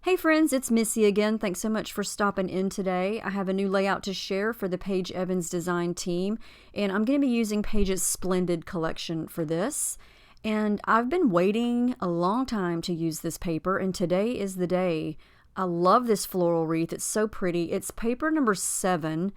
Hey friends, it's Missy again. Thanks so much for stopping in today. I have a new layout to share for the Paige Evans design team, and I'm going to be using Paige's Splendid collection for this. And I've been waiting a long time to use this paper, and today is the day. I love this floral wreath. It's so pretty. It's paper number 7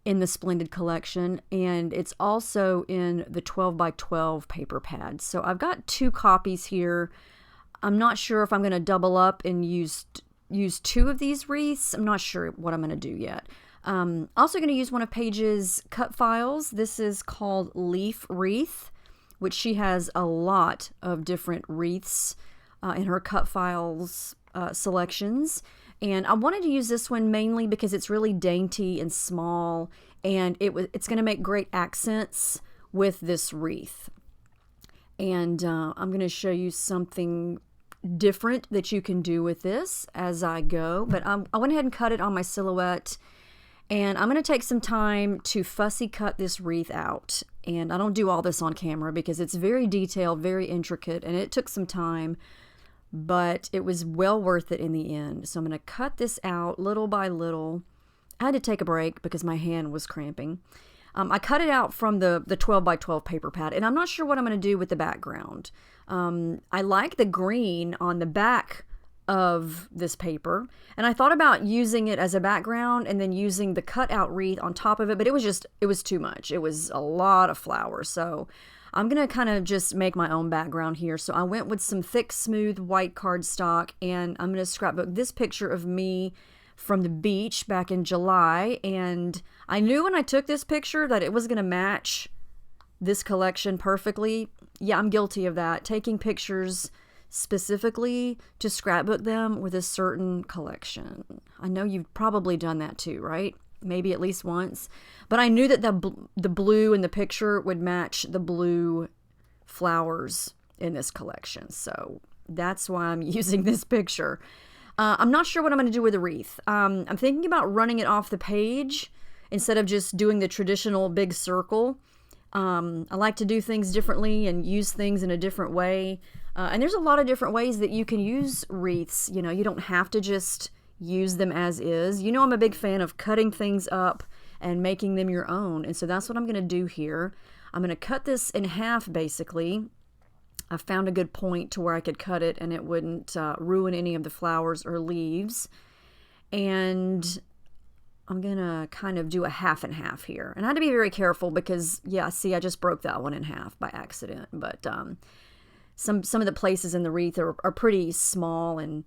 in the Splendid collection, and it's also in the 12 by 12 paper pad. So I've got 2 copies here. I'm not sure if I'm going to double up and use 2 of these wreaths. I'm not sure what I'm going to do yet. Also going to use one of Paige's cut files. This is called Leaf Wreath, which she has a lot of different wreaths in her cut files selections. And I wanted to use this one mainly because it's really dainty and small, and it's going to make great accents with this wreath. And I'm going to show you something different that you can do with this as I go. But I went ahead and cut it on my silhouette, and I'm going to take some time to fussy cut this wreath out. And I don't do all this on camera because it's very detailed, very intricate, and it took some time, but it was well worth it in the end. So I'm going to cut this out little by little. I had to take a break because my hand was cramping. I cut it out from the 12 by 12 paper pad, and I'm not sure what I'm going to do with the background. I like the green on the back of this paper, and I thought about using it as a background and then using the cutout wreath on top of it, but it was too much. It was a lot of flowers, so I'm going to kind of just make my own background here. So I went with some thick, smooth white cardstock, and I'm going to scrapbook this picture of me from the beach back in July, and I knew when I took this picture that it was going to match this collection perfectly. Yeah, I'm guilty of that, taking pictures specifically to scrapbook them with a certain collection. I know you've probably done that too, right? Maybe at least once. But I knew that the blue in the picture would match the blue flowers in this collection, so that's why I'm using this picture. I'm not sure what I'm going to do with the wreath. I'm thinking about running it off the page instead of just doing the traditional big circle. I like to do things differently and use things in a different way. And there's a lot of different ways that you can use wreaths. You know, you don't have to just use them as is. You know, I'm a big fan of cutting things up and making them your own. And so that's what I'm going to do here. I'm going to cut this in half, basically. I found a good point to where I could cut it and it wouldn't ruin any of the flowers or leaves. And I'm going to kind of do a half and half here. And I had to be very careful because, yeah, see, I just broke that one in half by accident. But some of the places in the wreath are pretty small and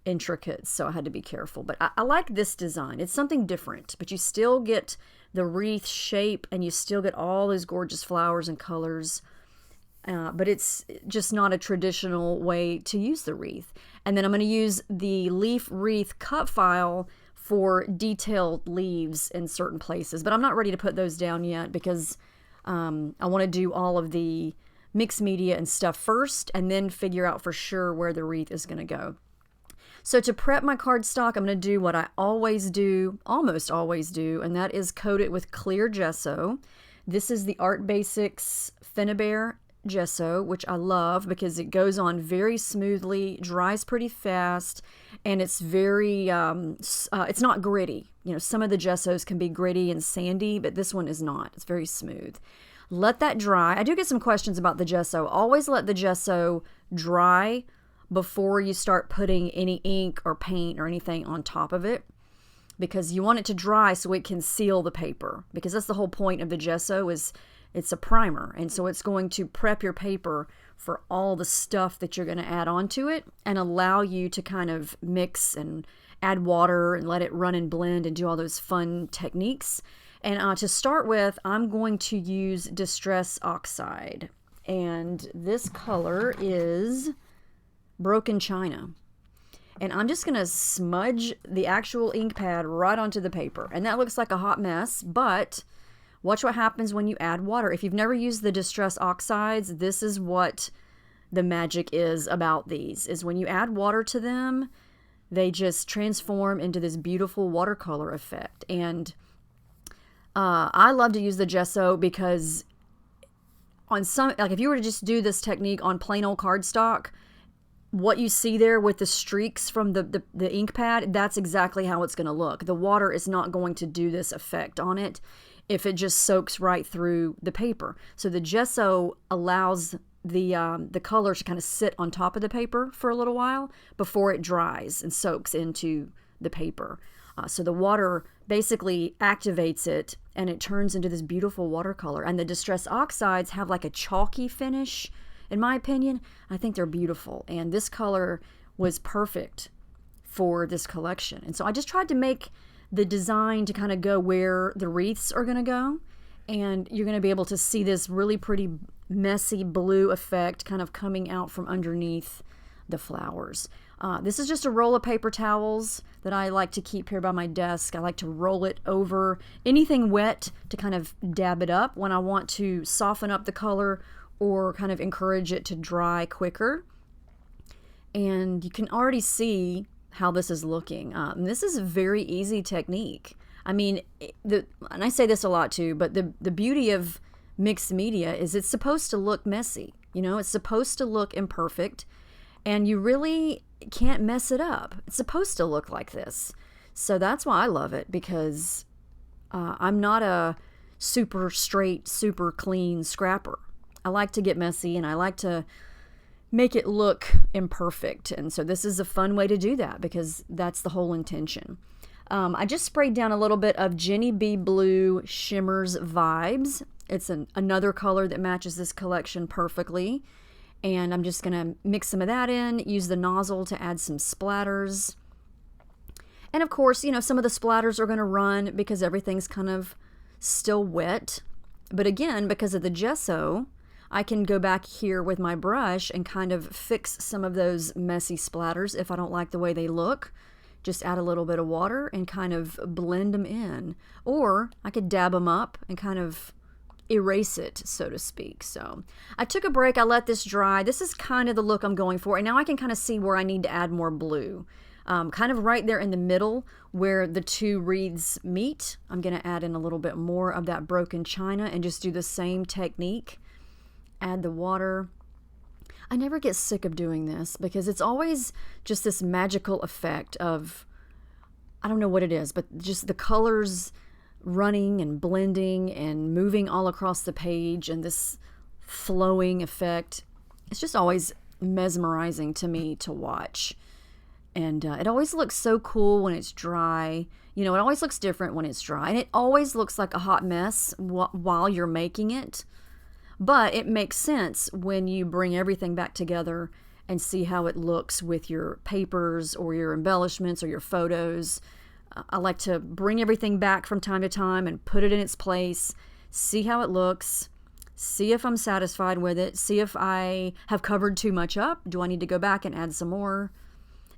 intricate, so I had to be careful. But I like this design. It's something different, but you still get the wreath shape and you still get all those gorgeous flowers and colors. But it's just not a traditional way to use the wreath. And then I'm going to use the leaf wreath cut file for detailed leaves in certain places. But I'm not ready to put those down yet because I want to do all of the mixed media and stuff first and then figure out for sure where the wreath is going to go. So to prep my cardstock, I'm going to do what I always do, almost always do, and that is coat it with clear gesso. This is the Art Basics Finnabair gesso, which I love because it goes on very smoothly, dries pretty fast, and it's very it's not gritty. You know, some of the gessos can be gritty and sandy, but this one is not. It's very smooth. Let that dry. I do get some questions about the gesso. Always let the gesso dry before you start putting any ink or paint or anything on top of it, because you want it to dry so it can seal the paper, because that's the whole point of the gesso. Is it's a primer, and so it's going to prep your paper for all the stuff that you're going to add onto it and allow you to kind of mix and add water and let it run and blend and do all those fun techniques. And to start with, I'm going to use Distress Oxide, and this color is Broken China. And I'm just going to smudge the actual ink pad right onto the paper. And that looks like a hot mess, but watch what happens when you add water. If you've never used the Distress Oxides, this is what the magic is about these, is when you add water to them, they just transform into this beautiful watercolor effect. And I love to use the gesso because on some, like if you were to just do this technique on plain old cardstock, what you see there with the streaks from the ink pad, that's exactly how it's going to look. The water is not going to do this effect on it if it just soaks right through the paper. So the gesso allows the color to kind of sit on top of the paper for a little while before it dries and soaks into the paper. So the water basically activates it and it turns into this beautiful watercolor. And the Distress Oxides have like a chalky finish, in my opinion. I think they're beautiful. And this color was perfect for this collection. And so I just tried to make the design to kind of go where the wreaths are going to go. And you're going to be able to see this really pretty messy blue effect kind of coming out from underneath the flowers. This is just a roll of paper towels that I like to keep here by my desk. I like to roll it over anything wet to kind of dab it up when I want to soften up the color or kind of encourage it to dry quicker. And you can already see how this is looking. This is a very easy technique. I mean, and I say this a lot too, but the beauty of mixed media is it's supposed to look messy. You know, it's supposed to look imperfect, and you really can't mess it up. It's supposed to look like this. So that's why I love it, because I'm not a super straight, super clean scrapper. I like to get messy, and I like to make it look imperfect. And so this is a fun way to do that, because that's the whole intention. I just sprayed down a little bit of Jenny B Blue Shimmers Vibes. It's another color that matches this collection perfectly. And I'm just going to mix some of that in, use the nozzle to add some splatters. And of course, you know, some of the splatters are going to run because everything's kind of still wet. But again, because of the gesso, I can go back here with my brush and kind of fix some of those messy splatters if I don't like the way they look. Just add a little bit of water and kind of blend them in. Or I could dab them up and kind of erase it, so to speak. So I took a break. I let this dry. This is kind of the look I'm going for. And now I can kind of see where I need to add more blue. Kind of right there in the middle where the two wreaths meet. I'm going to add in a little bit more of that broken china and just do the same technique. Add the water. I never get sick of doing this because it's always just this magical effect of, I don't know what it is, but just the colors running and blending and moving all across the page and this flowing effect. It's just always mesmerizing to me to watch. And it always looks so cool when it's dry. You know, it always looks different when it's dry. And it always looks like a hot mess while you're making it. But it makes sense when you bring everything back together and see how it looks with your papers or your embellishments or your photos. I like to bring everything back from time to time and put it in its place, see how it looks, see if I'm satisfied with it, see if I have covered too much up. Do I need to go back and add some more?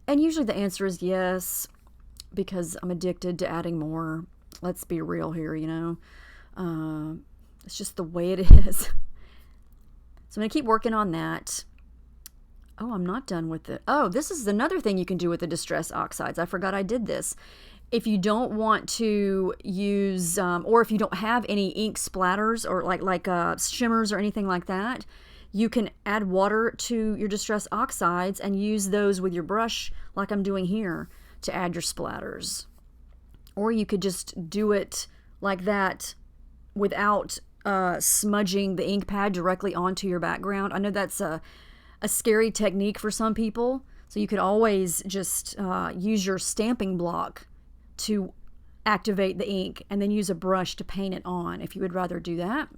And usually the answer is yes, because I'm addicted to adding more. Let's be real here, you know. It's just the way it is. So I'm going to keep working on that. Oh, I'm not done with it. Oh, this is another thing you can do with the Distress Oxides. I forgot I did this. If you don't want to use, or if you don't have any ink splatters or like shimmers or anything like that, you can add water to your Distress Oxides and use those with your brush like I'm doing here to add your splatters. Or you could just do it like that without smudging the ink pad directly onto your background. I know that's a scary technique for some people, so you could always just use your stamping block to activate the ink and then use a brush to paint it on if you would rather do that.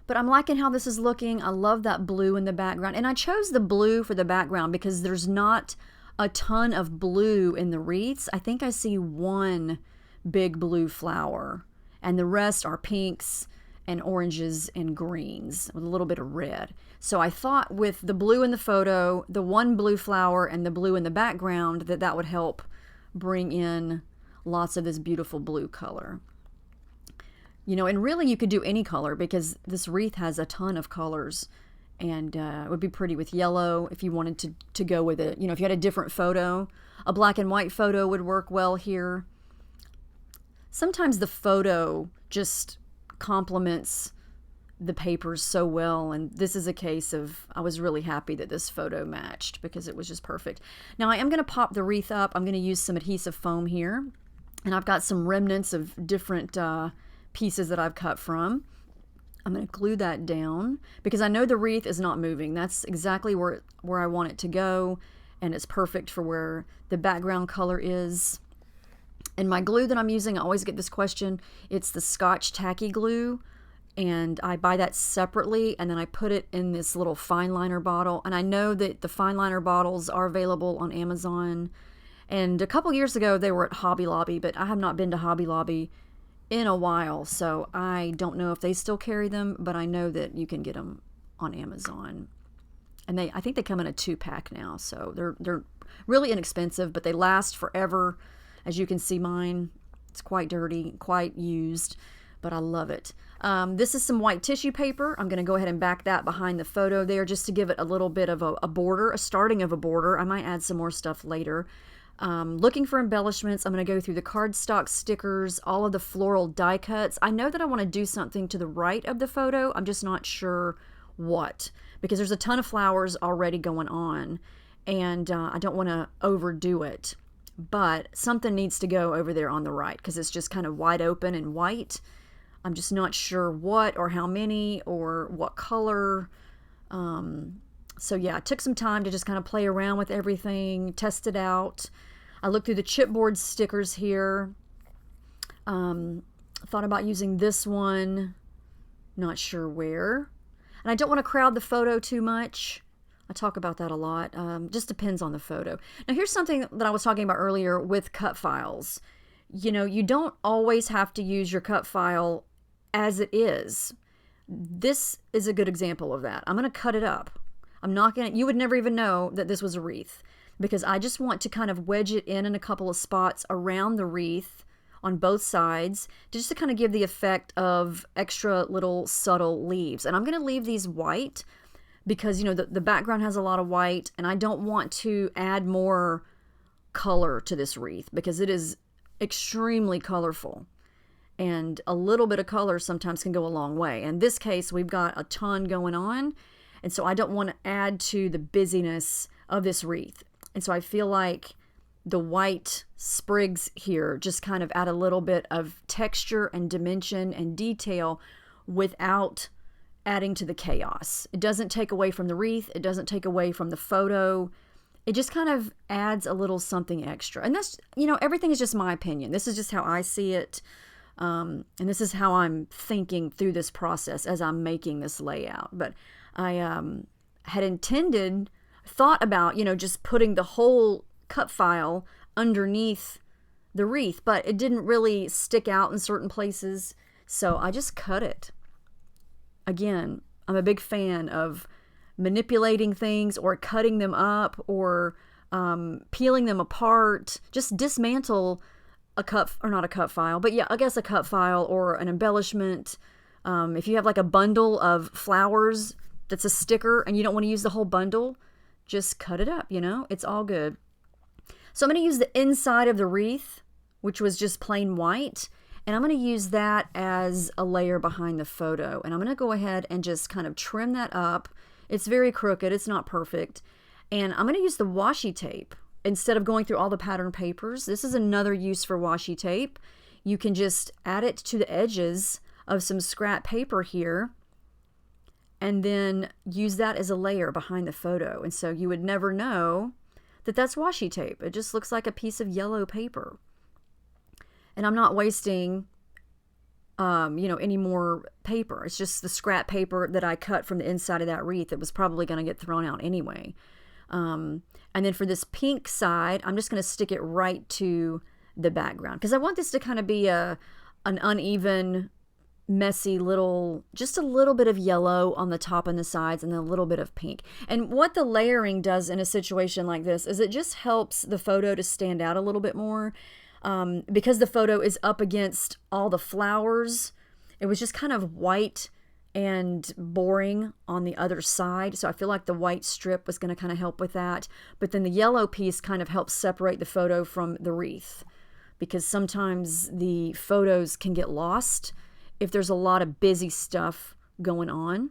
But I'm liking how this is looking. I love that blue in the background, and I chose the blue for the background because there's not a ton of blue in the wreaths. I think I see one big blue flower, and the rest are pinks and oranges and greens with a little bit of red. So I thought with the blue in the photo, the one blue flower, and the blue in the background, that would help bring in lots of this beautiful blue color. You know, and really you could do any color because this wreath has a ton of colors, and it would be pretty with yellow if you wanted to go with it. You know, if you had a different photo, a black and white photo would work well here. Sometimes the photo just complements the papers so well. And this is a case of, I was really happy that this photo matched because it was just perfect. Now I am going to pop the wreath up. I'm going to use some adhesive foam here. And I've got some remnants of different pieces that I've cut from. I'm going to glue that down because I know the wreath is not moving. That's exactly where I want it to go. And it's perfect for where the background color is. And my glue that I'm using, I always get this question. It's the Scotch tacky glue. And I buy that separately, and then I put it in this little fine liner bottle. And I know that the fine liner bottles are available on Amazon. And a couple years ago, they were at Hobby Lobby, but I have not been to Hobby Lobby in a while, so I don't know if they still carry them, but I know that you can get them on Amazon. And I think they come in a 2-pack now, so they're really inexpensive, but they last forever. As you can see, mine, it's quite dirty, quite used, but I love it. This is some white tissue paper. I'm going to go ahead and back that behind the photo there just to give it a little bit of a border, a starting of a border. I might add some more stuff later. Looking for embellishments, I'm going to go through the cardstock stickers, all of the floral die cuts. I know that I want to do something to the right of the photo. I'm just not sure what, because there's a ton of flowers already going on, and I don't want to overdo it. But something needs to go over there on the right because it's just kind of wide open and white. I'm just not sure what or how many or what color. So yeah, it took some time to just kind of play around with everything, test it out. I looked through the chipboard stickers here. Thought about using this one, not sure where. And I don't want to crowd the photo too much. I talk about that a lot. Just depends on the photo. Now here's something that I was talking about earlier with cut files. You know, you don't always have to use your cut file as it is. This is a good example of that. I'm going to cut it up. I'm not going to, you would never even know that this was a wreath because I just want to kind of wedge it in a couple of spots around the wreath on both sides just to kind of give the effect of extra little subtle leaves. And I'm going to leave these white because, you know, the background has a lot of white and I don't want to add more color to this wreath because it is extremely colorful. And a little bit of color sometimes can go a long way. In this case, we've got a ton going on. And so I don't want to add to the busyness of this wreath. And so I feel like the white sprigs here just kind of add a little bit of texture and dimension and detail without adding to the chaos. It doesn't take away from the wreath. It doesn't take away from the photo. It just kind of adds a little something extra. And that's, you know, everything is just my opinion. This is just how I see it. And this is how I'm thinking through this process as I'm making this layout. But I had thought about, you know, just putting the whole cut file underneath the wreath, but it didn't really stick out in certain places. So I just cut it. Again, I'm a big fan of manipulating things or cutting them up or peeling them apart. Just dismantle a cut, or not a cut file, but yeah, I guess a cut file or an embellishment. If you have like a bundle of flowers that's a sticker and you don't want to use the whole bundle, just cut it up, you know, it's all good. So I'm going to use the inside of the wreath, which was just plain white, and I'm going to use that as a layer behind the photo. And I'm going to go ahead and just kind of trim that up. It's very crooked, it's not perfect. And I'm going to use the washi tape instead of going through all the pattern papers. This is another use for washi tape. You can just add it to the edges of some scrap paper here and then use that as a layer behind the photo. And so you would never know that that's washi tape. It just looks like a piece of yellow paper. And I'm not wasting, you know, any more paper. It's just the scrap paper that I cut from the inside of that wreath that was probably going to get thrown out anyway. And then for this pink side, I'm just going to stick it right to the background because I want this to kind of be an uneven, messy little, just a little bit of yellow on the top and the sides and then a little bit of pink. And what the layering does in a situation like this is it just helps the photo to stand out a little bit more. Because the photo is up against all the flowers, it was just kind of white and boring on the other side. So I feel like the white strip was going to kind of help with that. But then the yellow piece kind of helps separate the photo from the wreath because sometimes the photos can get lost if there's a lot of busy stuff going on.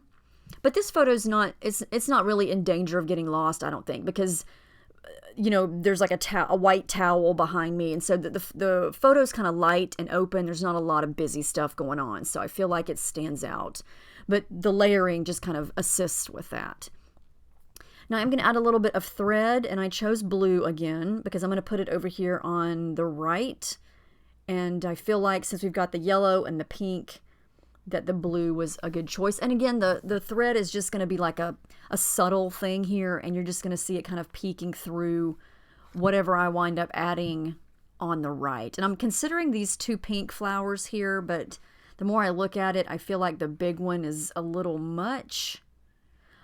But this photo's not, it's not really in danger of getting lost, I don't think, because, you know, there's like a white towel behind me. And so the photo's kind of light and open. There's not a lot of busy stuff going on. So I feel like it stands out. But the layering just kind of assists with that. Now I'm going to add a little bit of thread, and I chose blue again because I'm going to put it over here on the right. And I feel like since we've got the yellow and the pink, that the blue was a good choice. And again, the thread is just going to be like a subtle thing here, and you're just going to see it kind of peeking through whatever I wind up adding on the right. And I'm considering these two pink flowers here, but the more I look at it, I feel like the big one is a little much.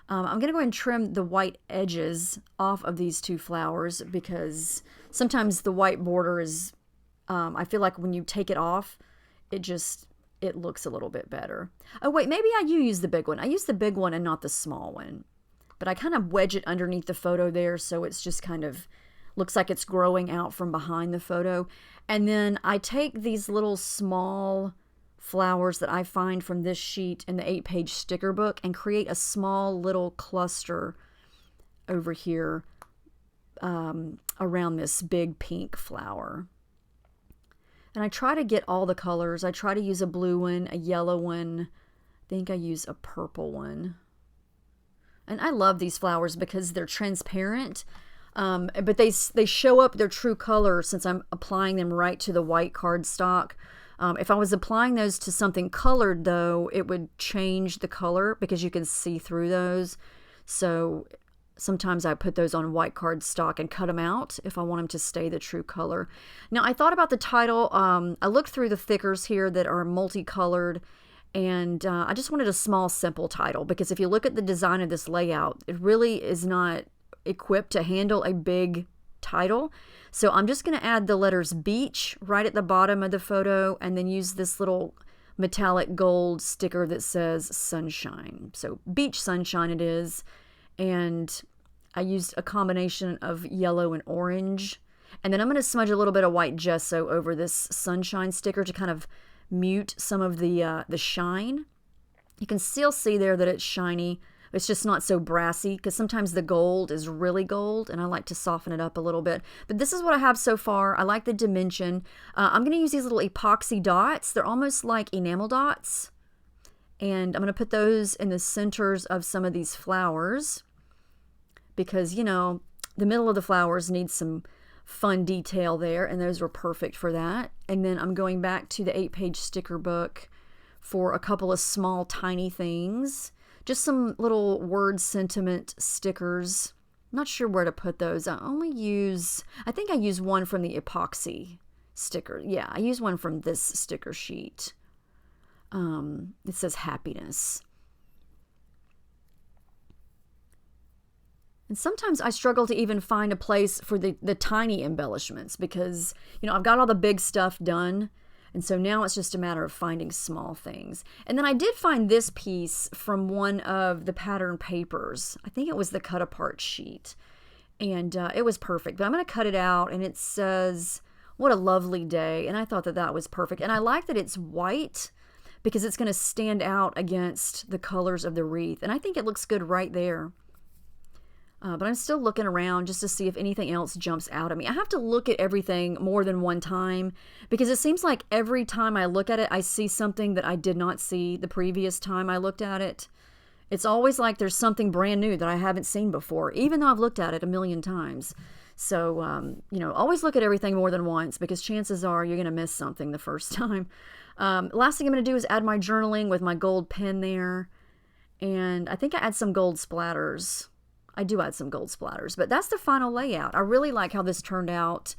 I'm going to go ahead and trim the white edges off of these two flowers because sometimes the white border is, I feel like when you take it off, it looks a little bit better. Oh wait, maybe I use the big one. I use the big one and not the small one. But I kind of wedge it underneath the photo there, so it's just kind of looks like it's growing out from behind the photo. And then I take these little small flowers that I find from this sheet in the 8-page sticker book and create a small little cluster over here around this big pink flower. And I try to get all the colors. I try to use a blue one, a yellow one. I think I use a purple one. And I love these flowers because they're transparent, but they show up their true color since I'm applying them right to the white cardstock. If I was applying those to something colored, though, it would change the color because you can see through those. So sometimes I put those on white cardstock and cut them out if I want them to stay the true color. Now, I thought about the title. I looked through the thickers here that are multicolored, and I just wanted a small, simple title because if you look at the design of this layout, it really is not equipped to handle a big title. So I'm just going to add the letters beach right at the bottom of the photo and then use this little metallic gold sticker that says sunshine. So beach sunshine it is. And I used a combination of yellow and orange. And then I'm going to smudge a little bit of white gesso over this sunshine sticker to kind of mute some of the shine. You can still see there that it's shiny. It's just not so brassy because sometimes the gold is really gold and I like to soften it up a little bit. But this is what I have so far. I like the dimension. I'm going to use these little epoxy dots. They're almost like enamel dots. And I'm going to put those in the centers of some of these flowers because, you know, the middle of the flowers needs some fun detail there, and those were perfect for that. And then I'm going back to the 8-page sticker book for a couple of small, tiny things. Just some little word sentiment stickers. I'm not sure where to put those. I think I use one from the epoxy sticker. Yeah, I use one from this sticker sheet. It says happiness. And sometimes I struggle to even find a place for the tiny embellishments because, you know, I've got all the big stuff done. And so now it's just a matter of finding small things. And then I did find this piece from one of the pattern papers. I think it was the cut apart sheet. And it was perfect. But I'm going to cut it out and it says, "What a lovely day." And I thought that that was perfect. And I like that it's white because it's going to stand out against the colors of the wreath. And I think it looks good right there. But I'm still looking around just to see if anything else jumps out at me. I have to look at everything more than one time because it seems like every time I look at it, I see something that I did not see the previous time I looked at it. It's always like there's something brand new that I haven't seen before, even though I've looked at it a million times. So, you know, always look at everything more than once because chances are you're going to miss something the first time. Last thing I'm going to do is add my journaling with my gold pen there. And I think I add some gold splatters. I do add some gold splatters, but that's the final layout. I really like how this turned out.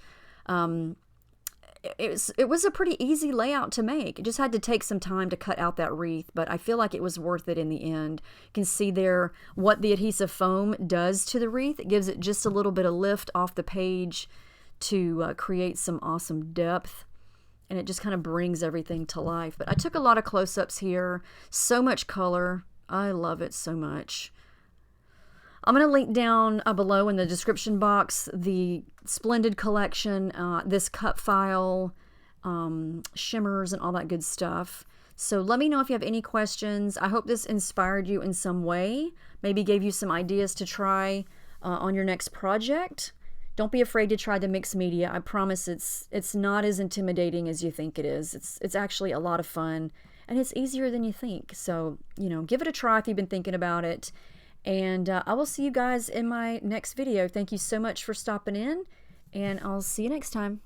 It was a pretty easy layout to make. It just had to take some time to cut out that wreath, but I feel like it was worth it in the end. You can see there what the adhesive foam does to the wreath. It gives it just a little bit of lift off the page to create some awesome depth, and it just kind of brings everything to life. But I took a lot of close-ups here. So much color. I love it so much. I'm going to link down below in the description box the Splendid collection, this cut file, shimmers, and all that good stuff. So let me know if you have any questions. I hope this inspired you in some way, maybe gave you some ideas to try on your next project. Don't be afraid to try the mixed media. I promise it's not as intimidating as you think it is. It's actually a lot of fun, and it's easier than you think. So, give it a try if you've been thinking about it. And I will see you guys in my next video. Thank you so much for stopping in, and I'll see you next time.